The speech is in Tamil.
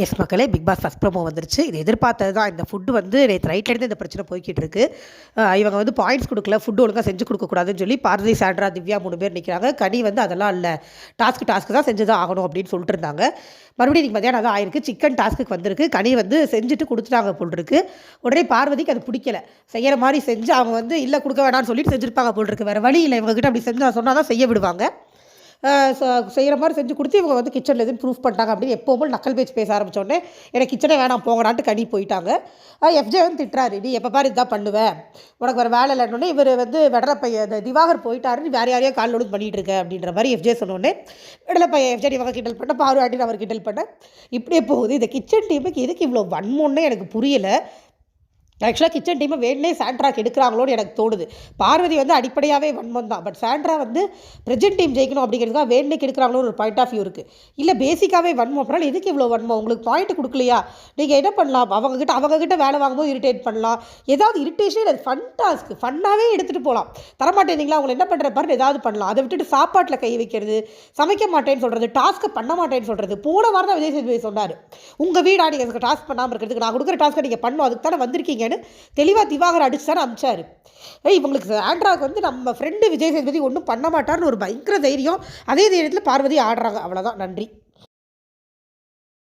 எஸ் மக்களே, பிக் பாஸ் ஃபஸ்ட் ப்ரோமோ வந்துருச்சு. இது எதிர்பார்த்தது தான். இந்த ஃபுட்டு வந்து நேற்று நைட்லேருந்து இந்த பிரச்சனை போய்கிட்டு இருக்கு. இவங்க வந்து பாயிண்ட்ஸ் கொடுக்கல, ஃபுட்டு ஒழுங்காக செஞ்சு கொடுக்கக்கூடாதுன்னு சொல்லி பார்வதி, சாண்ட்ரா, திவ்யா 3 பேர் நிற்கிறாங்க. கனி வந்து அதெல்லாம் இல்லை, டாஸ்க்கு தான் செஞ்சு தான் ஆகணும் அப்படின்னு சொல்லிட்டு இருந்தாங்க. மறுபடியும் இன்றைக்கி மதியானம் அதான் ஆயிருக்கு. சிக்கன் டாஸ்க்கு வந்திருக்கு. கனி வந்து செஞ்சுட்டு கொடுத்துட்டாங்க போல் இருக்கு. உடனே பார்வதிக்கு அது பிடிக்கல. செய்கிற மாதிரி செஞ்சு அவங்க வந்து இல்லை கொடுக்க வேணாம்னு சொல்லிட்டு செஞ்சுருப்பாங்க போல் இருக்கு. வேறு வழி இல்லை, இவங்ககிட்ட அப்படி செஞ்சு சொன்னால் தான் செய்ய விடுவாங்க. செய்கிற மாதிரி செஞ்சு கொடுத்து இவங்க வந்து கிச்சனில் எதுவும் ப்ரூஃப் பண்ணிட்டாங்க அப்படின்னு எப்போவும் நக்கல் பேச்சு பேச ஆரம்பித்தோடனே எனக்கு கிச்சனே வேணாம் போங்கடான்ட்டு கனி போயிட்டாங்க. எஃப்ஜே வந்து திட்டுறாரு, நீ எப்போ பாரு இதுதான் பண்ணுவேன், உனக்கு வேறு வேலை இல்லைன்னொன்னே இவர் வந்து வெடலப்பையன் திவாகர் போயிட்டாரு, நீ வேறு யாரையோ கால் ஒழுங்கு பண்ணிகிட்டு இருக்க அப்படின்ற மாதிரி எஃப்ஜே சொன்னோடனே வெடலப்பையன் எஃப்ஜே இவங்க கிண்டல் பண்ண, பாரு ஆட்டின்னு அவர் கிண்டல் பண்ண, இப்படியே போகுது. இந்த கிச்சன் டீமுக்கு எதுக்கு இவ்வளோ வன்மோன்னே எனக்கு புரியலை. ஆக்சுவலாக கிச்சன் டீமை வேணே சாண்ட்ராக்கு எடுக்கிறாங்களோன்னு எனக்கு தோணுது. பார்வதி வந்து அடிப்படையாகவே வன்மம் தான். பட் சாண்ட்ரா வந்து ப்ரெசென்ட் டீம் ஜெயிக்கணும் அப்படிங்கிறதுக்காக வேணே எடுக்கிறாங்களோன்னு ஒரு பாயிண்ட் ஆஃப் வியூ இருக்குது. இல்லை பேசிக்காகவே வன்மம், அப்புறம் எதுக்கு இவ்வளோ வன்மம்? உங்களுக்கு பாயிண்ட் கொடுக்கலையா? நீங்கள் என்ன பண்ணலாம், அவங்ககிட்ட வேலை வாங்கும்போது இரிட்டேட் பண்ணலாம். ஏதாவது இரிட்டேஷன், அது ஃபன் டாஸ்க்கு, ஃபன்னாகவே எடுத்துகிட்டு போகலாம். தரமாட்டேங்களா, அவங்களை என்ன பண்ணுற பாருன்னு ஏதாவது பண்ணலாம். அதை விட்டுட்டு சாப்பாட்டில் கை வைக்கிறது, சமைக்க மாட்டேன்னு சொல்கிறது, டாஸ்க்கை பண்ண மாட்டேன்னு சொல்கிறது. போன வாரம் தான் விஜய் சேதுபதி சொன்னார், உங்கள் வீடா நீங்கள் டாஸ்க் பண்ணாமல் இருக்கிறதுக்கு, நான் கொடுக்குற டாஸ்க்கை நீங்கள் பண்ணணும், அதுக்கு தானே வந்திருக்கீங்க தெளிவாக திவாகர் அடிச்சுதான் அமிச்சாரு. இவங்களுக்கு ஆண்ட்ராவுக்கு வந்து நம்ம ஃப்ரெண்டு விஜய் சேதுபதி ஒன்றும் பண்ண மாட்டார்னு ஒரு பயங்கர தைரியம். அதே தைரியத்தில் பார்வதி ஆடுறாங்க. அவ்வளோதான். நன்றி.